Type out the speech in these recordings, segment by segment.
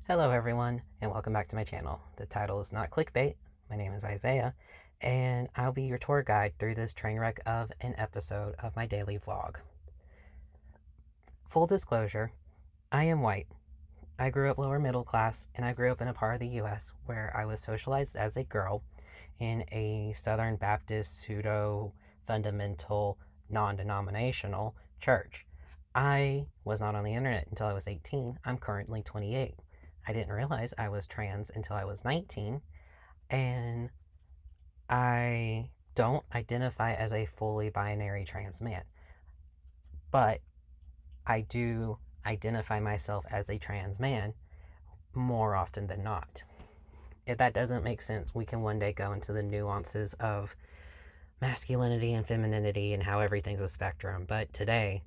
Hello everyone, and welcome back to my channel. The title is not clickbait. My name is Isaiah, and I'll be your tour guide through this train wreck of an episode of my daily vlog. Full disclosure, I am white. I grew up lower middle class, and I grew up in a part of the US where I was socialized as a girl in a Southern Baptist pseudo-fundamental, non-denominational church. I was not on the internet until I was 18. I'm currently 28. I didn't realize I was trans until I was 19, and I don't identify as a fully binary trans man, but I do identify myself as a trans man more often than not. If that doesn't make sense, we can one day go into the nuances of masculinity and femininity and how everything's a spectrum, but today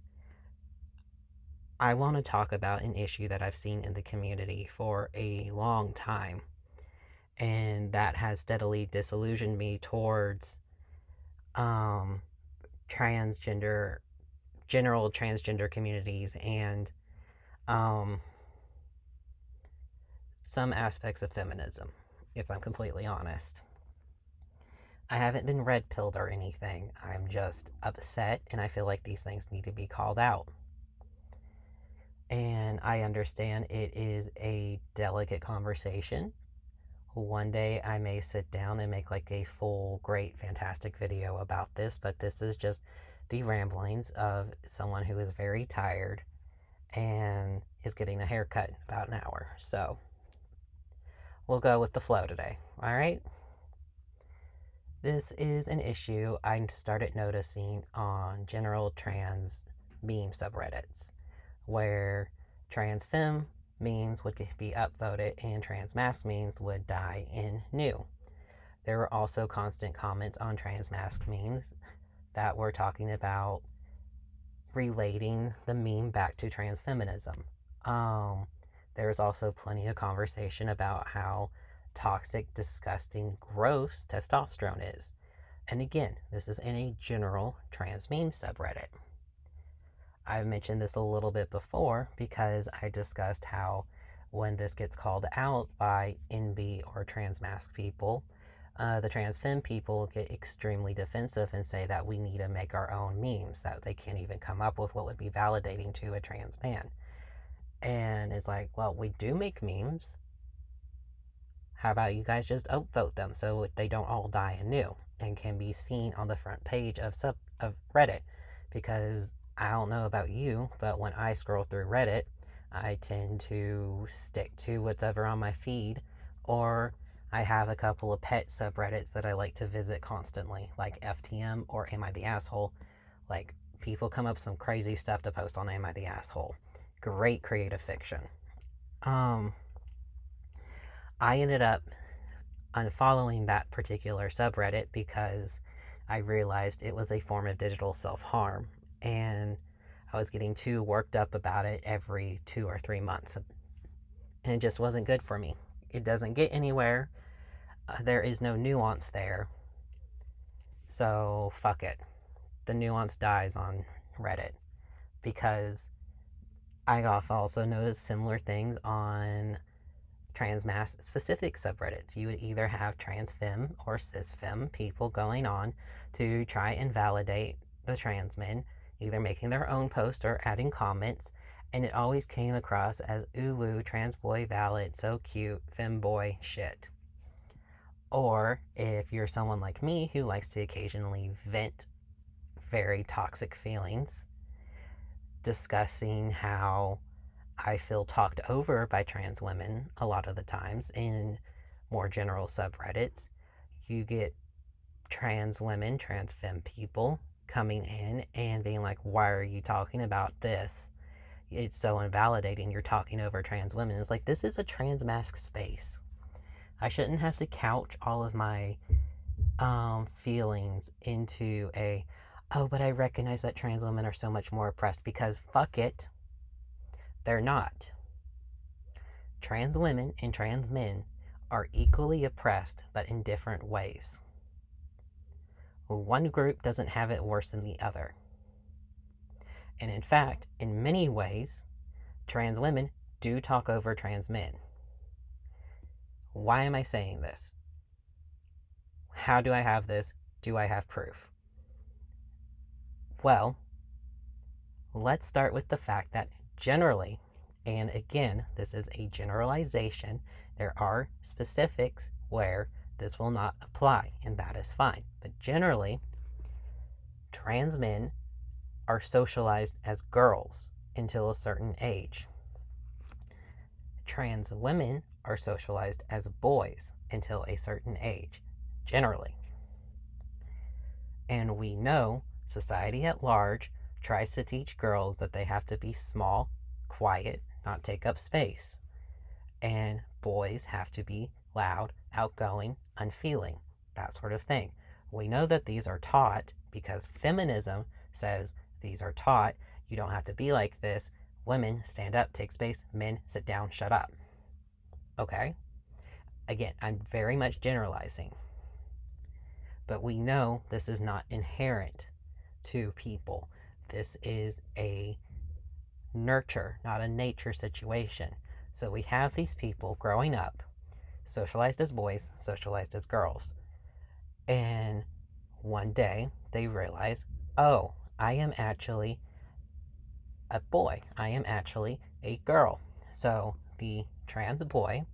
I want to talk about an issue that I've seen in the community for a long time, and that has steadily disillusioned me towards um, transgender, general transgender communities, and um, some aspects of feminism, if I'm completely honest. I haven't been red pilled or anything. I'm just upset, and I feel like these things need to be called out. And I understand it is a delicate conversation. One day I may sit down and make like a full, great, fantastic video about this, but this is just the ramblings of someone who is very tired and is getting a haircut in about an hour. So we'll go with the flow today. All right. This is an issue I started noticing on general trans meme subreddits, where trans femme memes would be upvoted and trans masc memes would die in new. There were also constant comments on trans masc memes that were talking about relating the meme back to trans feminism. There was also plenty of conversation about how toxic, disgusting, gross testosterone is. And again, this is in a general trans meme subreddit. I've mentioned this a little bit before because I discussed how when this gets called out by NB or trans masc people, the trans femme people get extremely defensive and say that we need to make our own memes, that they can't even come up with what would be validating to a trans man. And it's like, well, we do make memes. How about you guys just upvote them so they don't all die anew and can be seen on the front page of Reddit? Because I don't know about you, but when I scroll through Reddit, I tend to stick to whatever on my feed, or I have a couple of pet subreddits that I like to visit constantly, like FTM or Am I the Asshole? Like, people come up with some crazy stuff to post on Am I the Asshole? Great creative fiction. Um, I ended up unfollowing that particular subreddit because I realized it was a form of digital self-harm, and I was getting too worked up about it every 2 or 3 months, and it just wasn't good for me. It doesn't get anywhere. There is no nuance there, so fuck it. The nuance dies on Reddit, because I also noticed similar things on trans mass specific subreddits. You would either have trans femme or cis femme people going on to try and validate the trans men, either making their own post or adding comments, and it always came across as ooh woo, trans boy valid, so cute, femme boy shit. Or if you're someone like me who likes to occasionally vent very toxic feelings, discussing how I feel talked over by trans women a lot of the times in more general subreddits, you get trans women, trans femme people coming in and being like, why are you talking about this? It's so invalidating. You're talking over trans women. It's like, this is a trans masc space. I shouldn't have to couch all of my feelings into a, oh, but I recognize that trans women are so much more oppressed, because fuck it, they're not. Trans women and trans men are equally oppressed, but in different ways. One group doesn't have it worse than the other. And in fact, in many ways, trans women do talk over trans men. Why am I saying this? How do I have this? Do I have proof? Well, let's start with the fact that generally, and again, this is a generalization, there are specifics where this will not apply, and that is fine. But generally, trans men are socialized as girls until a certain age. Trans women are socialized as boys until a certain age, generally. And we know society at large tries to teach girls that they have to be small, quiet, not take up space. And boys have to be loud, outgoing, unfeeling, that sort of thing. We know that these are taught because feminism says these are taught. You don't have to be like this. Women stand up, take space. Men sit down, shut up. Okay? Again, I'm very much generalizing. But we know this is not inherent to people. This is a nurture, not a nature situation. So we have these people growing up, socialized as boys, socialized as girls. And one day they realize, oh, I am actually a boy. I am actually a girl. So the trans boy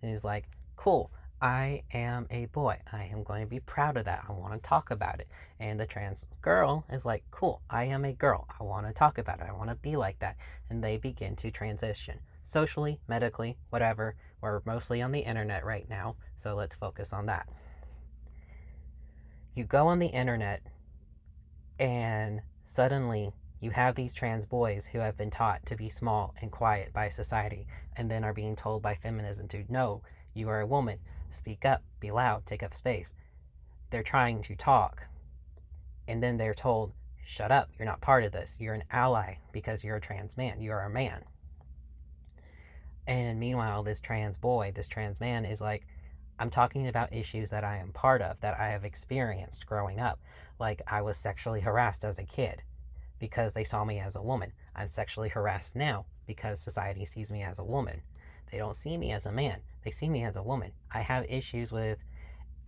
is like, cool, I am a boy. I am going to be proud of that. I want to talk about it. And the trans girl is like, cool, I am a girl. I want to talk about it. I want to be like that. And they begin to transition socially, medically, whatever. We're mostly on the internet right now, so let's focus on that. You go on the internet and suddenly you have these trans boys who have been taught to be small and quiet by society and then are being told by feminism to, no, you are a woman, speak up, be loud, take up space. They're trying to talk and then they're told, shut up, you're not part of this, you're an ally because you're a trans man, you're a man. And meanwhile, this trans boy, this trans man is like, I'm talking about issues that I am part of, that I have experienced growing up. Like, I was sexually harassed as a kid because they saw me as a woman. I'm sexually harassed now because society sees me as a woman. They don't see me as a man, they see me as a woman. I have issues with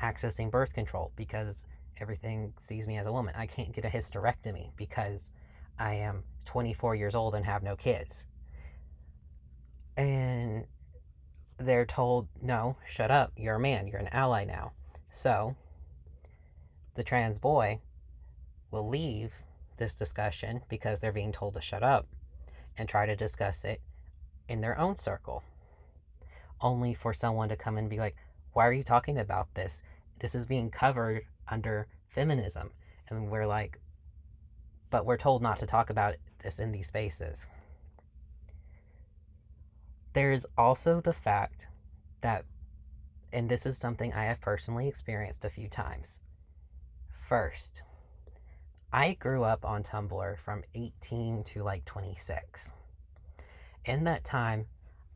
accessing birth control because everything sees me as a woman. I can't get a hysterectomy because I am 24 years old and have no kids. And they're told, no, shut up, you're a man, you're an ally now. So the trans boy will leave this discussion because they're being told to shut up and try to discuss it in their own circle, only for someone to come and be like, why are you talking about this? This is being covered under feminism. And we're like, but we're told not to talk about this in these spaces. There's also the fact that, and this is something I have personally experienced a few times. First, I grew up on Tumblr from 18 to like 26. In that time,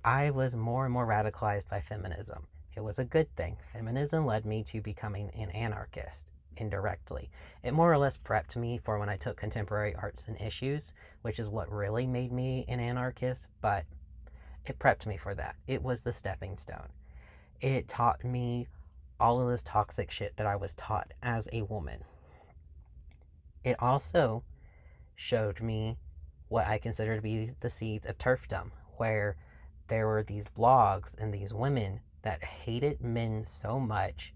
I was more and more radicalized by feminism. It was a good thing. Feminism led me to becoming an anarchist indirectly. It more or less prepped me for when I took contemporary arts and issues, which is what really made me an anarchist, but it prepped me for that. It was the stepping stone. It taught me all of this toxic shit that I was taught as a woman. It also showed me what I consider to be the seeds of turfdom, where there were these blogs and these women that hated men so much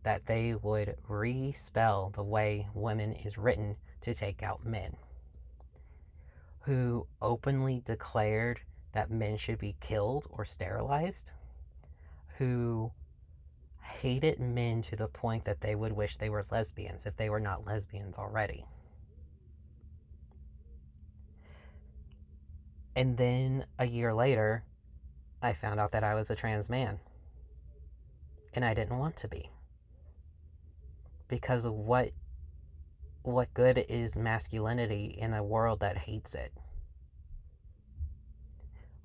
that they would respell the way women is written to take out men, who openly declared that men should be killed or sterilized, who hated men to the point that they would wish they were lesbians if they were not lesbians already. And then a year later, I found out that I was a trans man. And I didn't want to be. Because what good is masculinity in a world that hates it?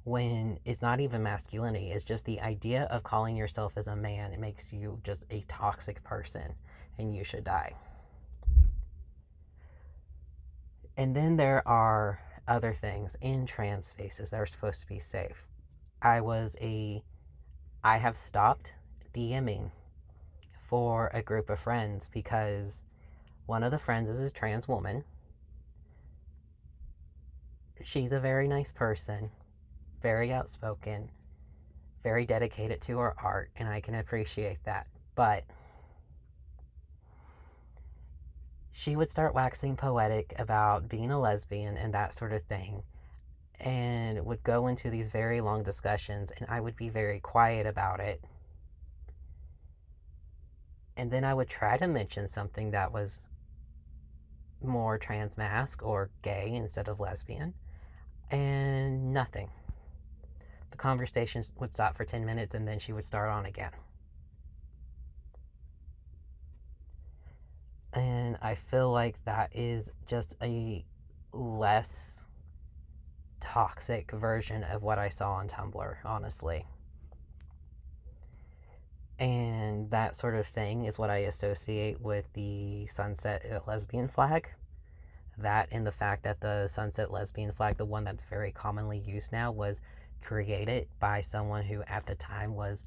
When it's not even masculinity, it's just the idea of calling yourself as a man. It makes you just a toxic person and you should die. And then there are other things in trans spaces that are supposed to be safe. I I have stopped DMing for a group of friends because one of the friends is a trans woman. She's a very nice person, very outspoken, very dedicated to her art, and I can appreciate that. But she would start waxing poetic about being a lesbian and that sort of thing, and would go into these very long discussions, and I would be very quiet about it. And then I would try to mention something that was more trans masc or gay instead of lesbian, and nothing. The conversation would stop for 10 minutes and then she would start on again. And I feel like that is just a less toxic version of what I saw on Tumblr, honestly. And that sort of thing is what I associate with the sunset lesbian flag. That and the fact that the sunset lesbian flag, the one that's very commonly used now, was created by someone who at the time was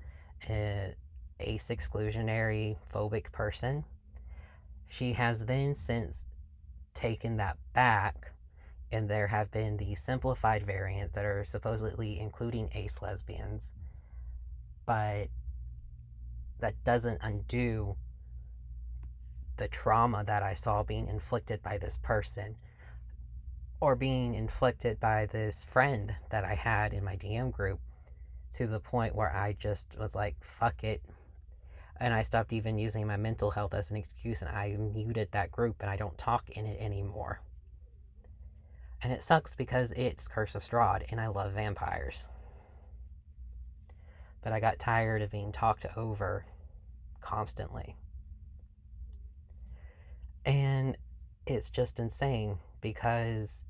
an ace exclusionary phobic person. She has then since taken that back, and there have been the simplified variants that are supposedly including ace lesbians, but that doesn't undo the trauma that I saw being inflicted by this person, or being inflicted by this friend that I had in my DM group, to the point where I just was like, fuck it. And I stopped even using my mental health as an excuse, and I muted that group and I don't talk in it anymore. And it sucks because it's Curse of Strahd and I love vampires. But I got tired of being talked over constantly. And it's just insane because,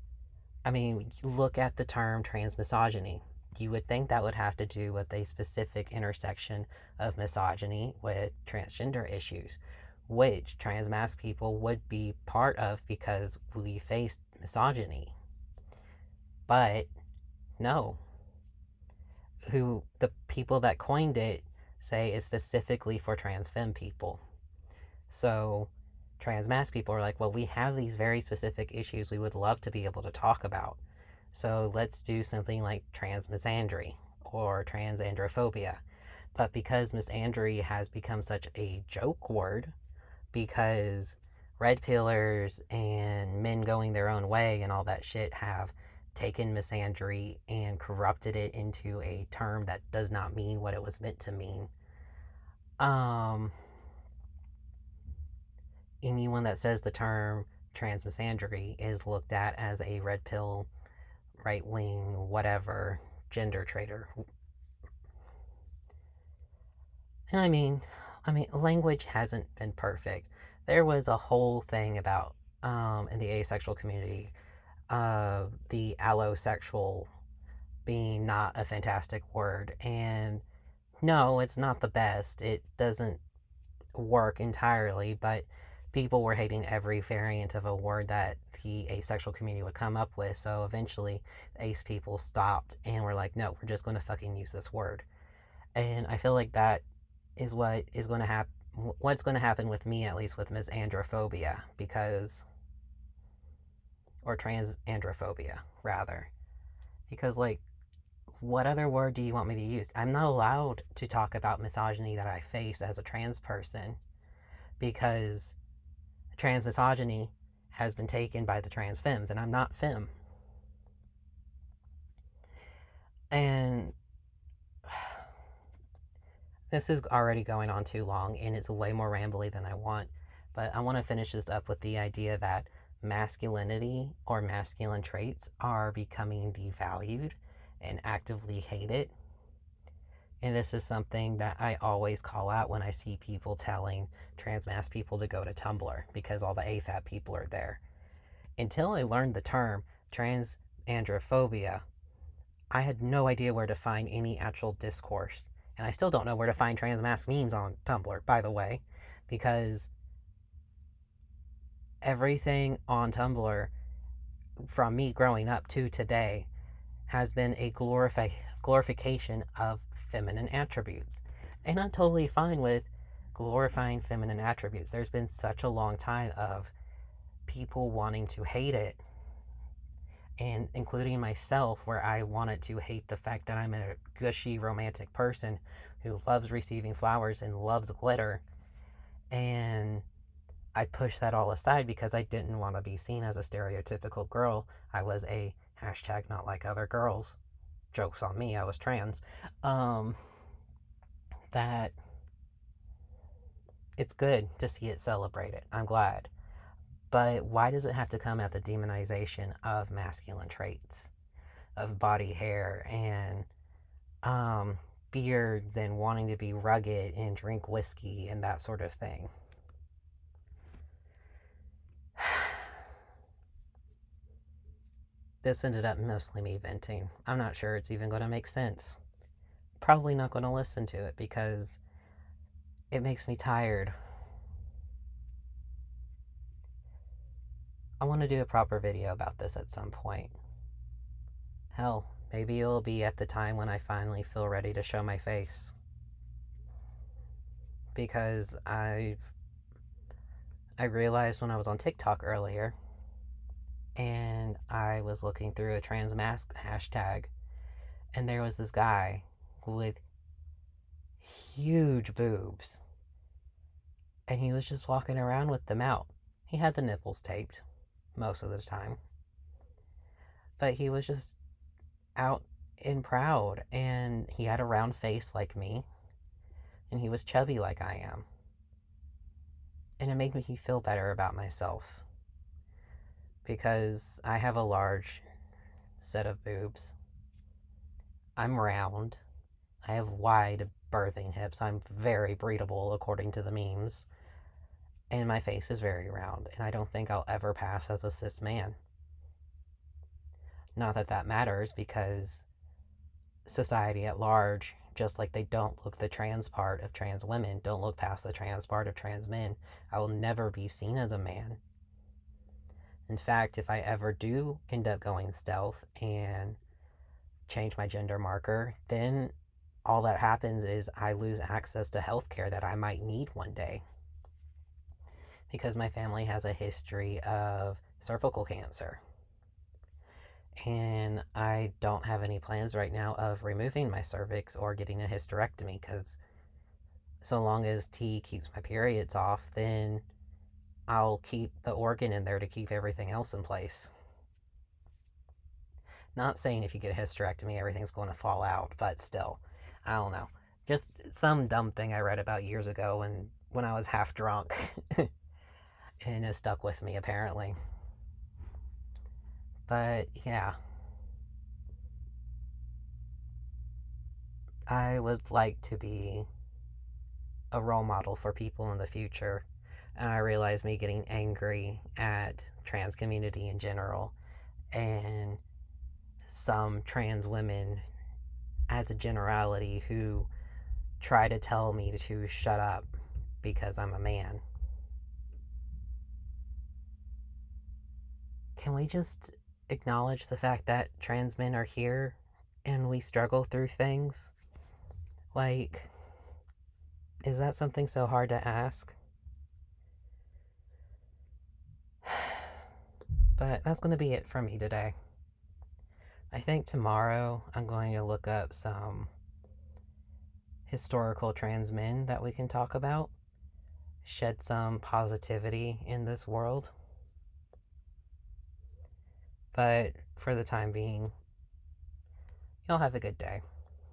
I mean, look at the term transmisogyny. You would think that would have to do with a specific intersection of misogyny with transgender issues, which trans masc people would be part of because we face misogyny. But no, who the people that coined it say is specifically for trans femme people. So trans masc people are like, well, we have these very specific issues we would love to be able to talk about. So let's do something like trans misandry or trans androphobia. But because misandry has become such a joke word, because red pillars and men going their own way and all that shit have taken misandry and corrupted it into a term that does not mean what it was meant to mean. Anyone that says the term trans misandry is looked at as a red pill, right wing, whatever, gender traitor. And language hasn't been perfect. There was a whole thing about in the asexual community, the allosexual being not a fantastic word, and no, it's not the best. It doesn't work entirely, but people were hating every variant of a word that the asexual community would come up with. So eventually, ace people stopped and were like, no, we're just going to fucking use this word. And I feel like that is what is going to happen. What's going to happen with me, at least with misandrophobia, because, or trans androphobia, rather, because like, what other word do you want me to use? I'm not allowed to talk about misogyny that I face as a trans person because trans misogyny has been taken by the trans femmes, and I'm not femme. And this is already going on too long, and it's way more rambly than I want. But I want to finish this up with the idea that masculinity or masculine traits are becoming devalued and actively hated. And this is something that I always call out when I see people telling trans masc people to go to Tumblr because all the AFAB people are there. Until I learned the term trans androphobia, I had no idea where to find any actual discourse. And I still don't know where to find trans masc memes on Tumblr, by the way, because everything on Tumblr from me growing up to today has been a glorification of feminine attributes. And I'm totally fine with glorifying feminine attributes. There's been such a long time of people wanting to hate it, and including myself, where I wanted to hate the fact that I'm a gushy romantic person who loves receiving flowers and loves glitter. And I pushed that all aside because I didn't want to be seen as a stereotypical girl. I was a hashtag not like other girls. Joke's on me, I was trans. Um, that it's good to see it celebrated. I'm glad. But why does it have to come at the demonization of masculine traits, of body hair and beards and wanting to be rugged and drink whiskey and that sort of thing? This ended up mostly me venting. I'm not sure it's even going to make sense. Probably not going to listen to it because it makes me tired. I want to do a proper video about this at some point. Hell, maybe it'll be at the time when I finally feel ready to show my face. Because I realized when I was on TikTok earlier and I was looking through a trans mask hashtag, and there was this guy with huge boobs, and he was just walking around with them out. He had the nipples taped most of the time, but he was just out and proud, and he had a round face like me, and he was chubby like I am. And it made me feel better about myself because I have a large set of boobs. I'm round. I have wide birthing hips. I'm very breedable according to the memes. And my face is very round, and I don't think I'll ever pass as a cis man. Not that that matters, because society at large, just like they don't look the trans part of trans women, don't look past the trans part of trans men. I will never be seen as a man. In fact, if I ever do end up going stealth and change my gender marker, then all that happens is I lose access to healthcare that I might need one day. Because my family has a history of cervical cancer. And I don't have any plans right now of removing my cervix or getting a hysterectomy, because so long as T keeps my periods off, then I'll keep the organ in there to keep everything else in place. Not saying if you get a hysterectomy, everything's going to fall out, but still, I don't know. Just some dumb thing I read about years ago when I was half drunk. And it stuck with me, apparently. But yeah, I would like to be a role model for people in the future. And I realize me getting angry at trans community in general and some trans women as a generality who try to tell me to shut up because I'm a man. Can we just acknowledge the fact that trans men are here and we struggle through things? Like, is that something so hard to ask? But that's going to be it for me today. I think tomorrow I'm going to look up some historical trans men that we can talk about, shed some positivity in this world. But for the time being, y'all have a good day.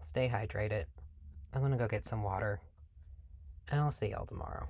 Stay hydrated. I'm going to go get some water, and I'll see y'all tomorrow.